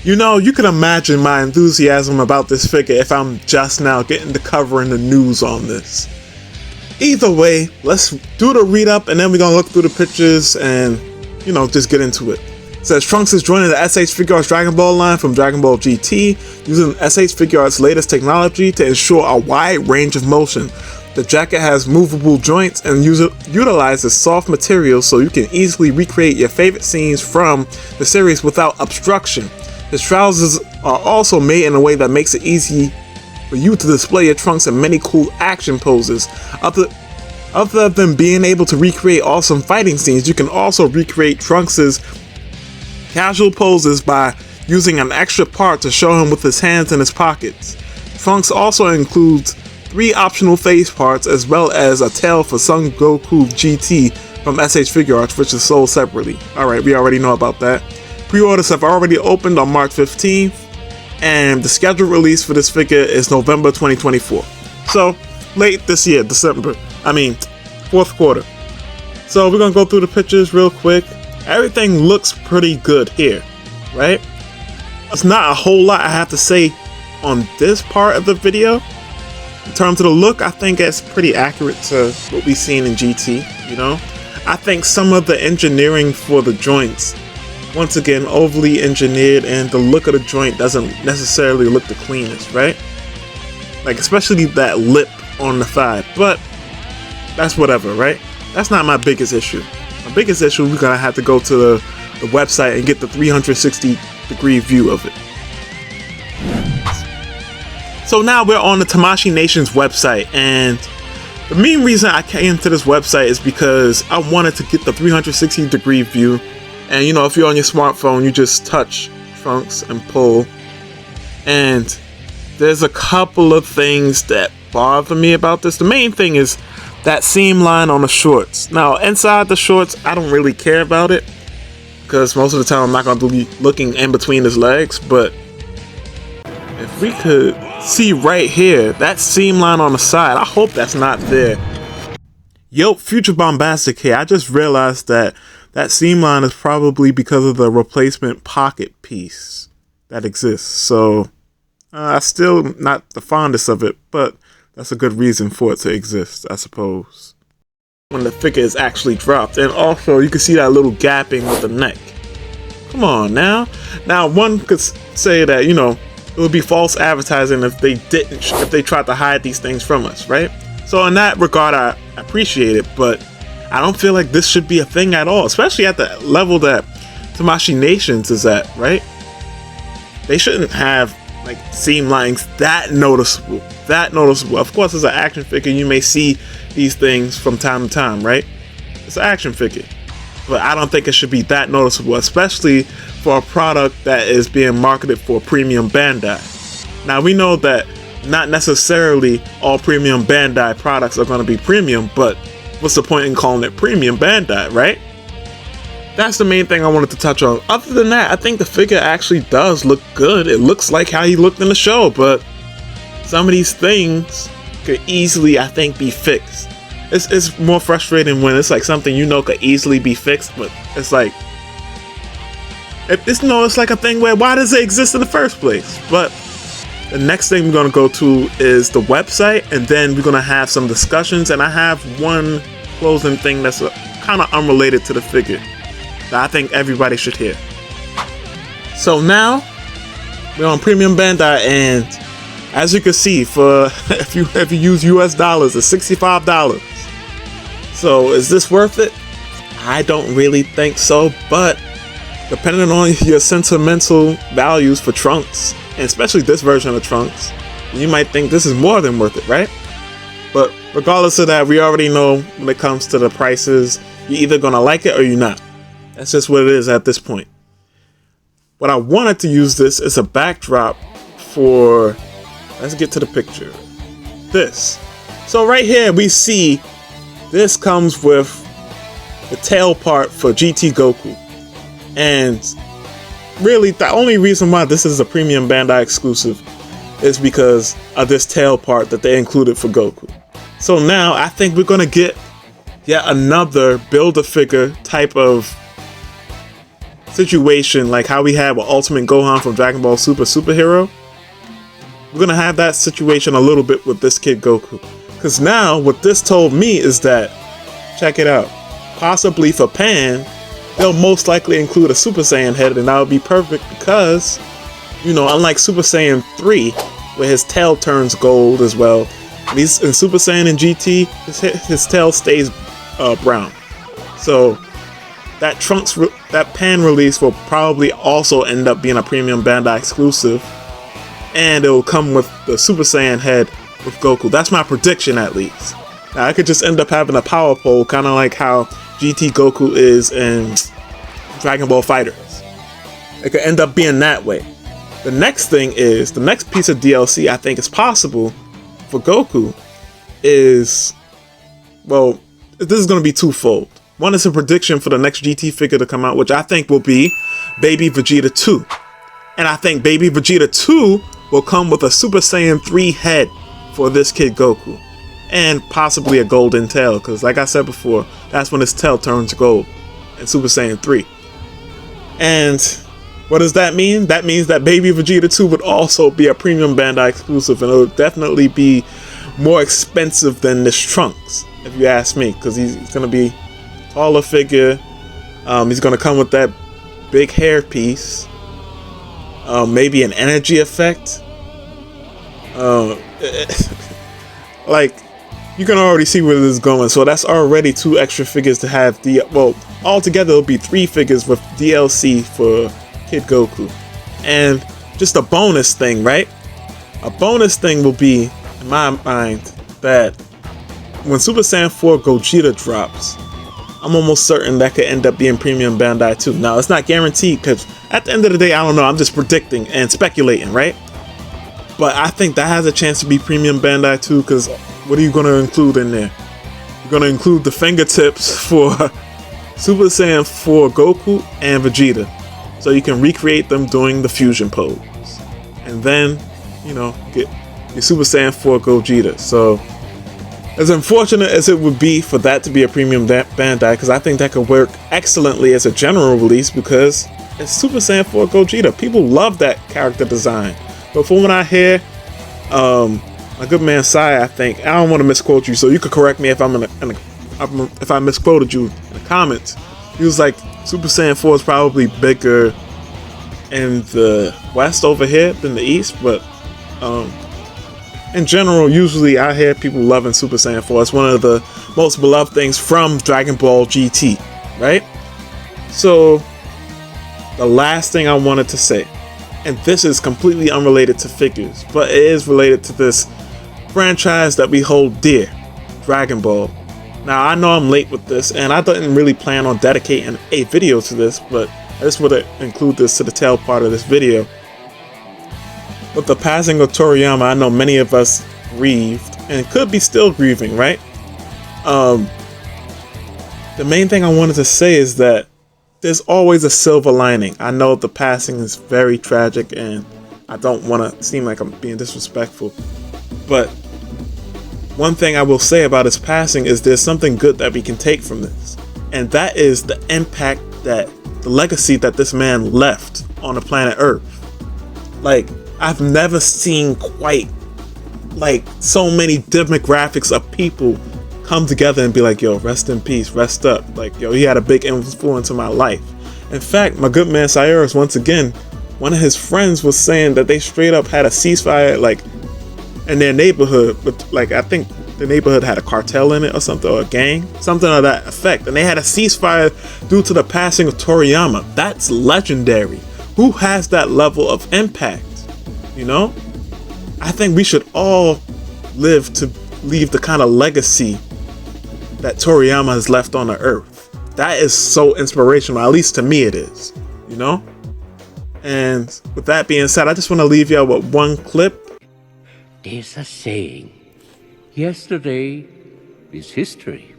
You know, you can imagine my enthusiasm about this figure if I'm just now getting to covering the news on this. Either way, let's do the read up and then we're gonna look through the pictures and, you know, just get into it. It says Trunks is joining the SH Figuarts Dragon Ball line from Dragon Ball GT, using SH Figuarts' latest technology to ensure a wide range of motion. The jacket has movable joints and utilizes soft materials so you can easily recreate your favorite scenes from the series without obstruction. His trousers are also made in a way that makes it easy for you to display your Trunks in many cool action poses. Other than being able to recreate awesome fighting scenes, you can also recreate Trunks' casual poses by using an extra part to show him with his hands in his pockets. Trunks also includes 3 optional face parts as well as a tail for Son Goku GT from SH Figuarts, which is sold separately. Alright, we already know about that. Pre-orders have already opened on March 15th, and the scheduled release for this figure is November 2024. So, late this year, fourth quarter. So we're gonna go through the pictures real quick. Everything looks pretty good here, right? There's not a whole lot I have to say on this part of the video. In terms of the look, I think it's pretty accurate to what we've seen in GT, you know? I think some of the engineering for the joints, once again, overly engineered, and the look of the joint doesn't necessarily look the cleanest, right? Like, especially that lip on the thigh, but that's whatever, right? That's not my biggest issue. My biggest issue, we're gonna have to go to the website and get the 360-degree view of it. So now we're on the Tamashii Nation's website, and the main reason I came to this website is because I wanted to get the 360-degree view. And you know, if you're on your smartphone, you just touch Trunks and pull. And there's a couple of things that bother me about this. The main thing is that seam line on the shorts. Now, inside the shorts, I don't really care about it, because most of the time I'm not going to be looking in between his legs. But if we could see right here, that seam line on the side, I hope that's not there. Yo, Future Bombastic here. I just realized that seam line is probably because of the replacement pocket piece that exists. So, still not the fondest of it, but that's a good reason for it to exist, I suppose. When the figure is actually dropped. And also, you can see that little gapping with the neck. Come on now. Now, one could say that, you know, it would be false advertising if they tried to hide these things from us, right? So in that regard, I appreciate it, but I don't feel like this should be a thing at all, especially at the level that Tamashii Nations is at, right? They shouldn't have like seam lines that noticeable. Of course, as an action figure, you may see these things from time to time, right? It's an action figure, but I don't think it should be that noticeable, especially for a product that is being marketed for premium Bandai. Now, we know that not necessarily all premium Bandai products are going to be premium, but what's the point in calling it premium Bandai, right? That's the main thing I wanted to touch on. Other than that, I think the figure actually does look good. It looks like how he looked in the show, but some of these things could easily, I think, be fixed. It's more frustrating when it's like something you know could easily be fixed, but it's like, it's like a thing where why does it exist in the first place? But the next thing we're going to go to is the website, and then we're going to have some discussions, and I have one closing thing that's kind of unrelated to the figure that I think everybody should hear. So now we're on Premium Bandai, and as you can see, for if you use US dollars, it's $65. So is this worth it? I don't really think so, but depending on your sentimental values for Trunks, and especially this version of Trunks, you might think this is more than worth it, right? But regardless of that, we already know when it comes to the prices, you're either gonna like it or you're not. That's just what it is at this point. What I wanted to use this as a backdrop for, let's get to the picture. This. So right here we see this comes with the tail part for GT Goku. And really, the only reason why this is a premium Bandai exclusive is because of this tail part that they included for Goku. So now I think we're gonna get yet another Build-A-Figure type of situation like how we had with Ultimate Gohan from Dragon Ball Super Superhero. We're gonna have that situation a little bit with this Kid Goku. Because now, what this told me is that, check it out, possibly for Pan, they'll most likely include a Super Saiyan head, and that would be perfect because, you know, unlike Super Saiyan 3, where his tail turns gold as well, in Super Saiyan and GT, his tail stays brown. So that that Pan release will probably also end up being a premium Bandai exclusive, and it will come with the Super Saiyan head with Goku. That's my prediction, at least. Now, I could just end up having a power pole, kind of like how GT Goku is in Dragon Ball FighterZ. It could end up being that way. The next thing is, the next piece of DLC I think is possible for Goku is, well, this is going to be twofold. One is a prediction for the next GT figure to come out, which I think will be Baby Vegeta 2. And I think Baby Vegeta 2 will come with a Super Saiyan 3 head for this Kid Goku. And possibly a golden tail, because like I said before, that's when his tail turns gold in Super Saiyan 3. And what does that mean? That means that Baby Vegeta 2 would also be a premium Bandai exclusive, and it would definitely be more expensive than this Trunks, if you ask me, because he's going to be a taller figure. He's going to come with that big hair piece. Maybe an energy effect. Like, you can already see where this is going. So that's already 2 extra figures to have. Well, altogether it'll be 3 figures with DLC for Kid Goku. And just a bonus thing, right? A bonus thing will be, in my mind, that when Super Saiyan 4 Gogeta drops, I'm almost certain that could end up being premium Bandai too. Now, it's not guaranteed, because at the end of the day, I don't know. I'm just predicting and speculating, right? But I think that has a chance to be premium Bandai too, because what are you going to include in there? You're going to include the fingertips for Super Saiyan 4 Goku and Vegeta, so you can recreate them doing the fusion pose. And then, you know, get your Super Saiyan 4 Gogeta. So, as unfortunate as it would be for that to be a premium Bandai, because I think that could work excellently as a general release, because it's Super Saiyan 4 Gogeta. People love that character design. But from what I hear, my good man Sai, I think, I don't want to misquote you, so you could correct me if if I misquoted you in the comments. He was like, Super Saiyan 4 is probably bigger in the West over here than the East, but in general, usually I hear people loving Super Saiyan 4. It's one of the most beloved things from Dragon Ball GT, right? So, the last thing I wanted to say, and this is completely unrelated to figures, but it is related to this franchise that we hold dear, Dragon Ball. Now, I know I'm late with this, and I didn't really plan on dedicating a video to this, but I just want to include this to the tail part of this video. With the passing of Toriyama, I know many of us grieved, and could be still grieving, right? The main thing I wanted to say is that there's always a silver lining. I know the passing is very tragic, and I don't want to seem like I'm being disrespectful, but one thing I will say about his passing is there's something good that we can take from this, and that is the impact, that the legacy that this man left on the planet Earth. Like, I've never seen quite like so many demographics of people come together and be like, yo, rest in peace, rest up. Like, yo, he had a big influence in my life. In fact, my good man Cyrus, once again, one of his friends was saying that they straight up had a ceasefire, like, in their neighborhood, but like, I think the neighborhood had a cartel in it or something, or a gang, something of that effect, and they had a ceasefire due to the passing of Toriyama. That's legendary. Who has that level of impact? You know, I think we should all live to leave the kind of legacy that Toriyama has left on the earth. That is so inspirational, at least to me it is, you know? And with that being said, I just want to leave y'all with one clip. There's a saying, yesterday is history,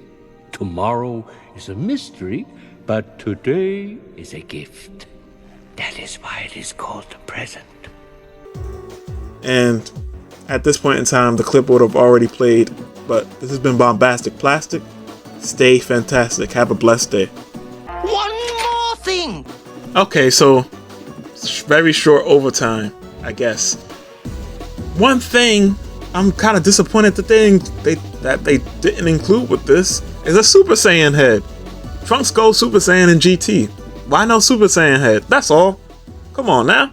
tomorrow is a mystery, but today is a gift. That is why it is called the present. And at this point in time, the clip would have already played, but this has been Bombastic Plastic. Stay fantastic. Have a blessed day. One more thing. Okay, so very short overtime, I guess. One thing I'm kind of disappointed that they didn't include with this is a Super Saiyan head. Trunks goes Super Saiyan in GT. Why no Super Saiyan head? That's all. Come on now.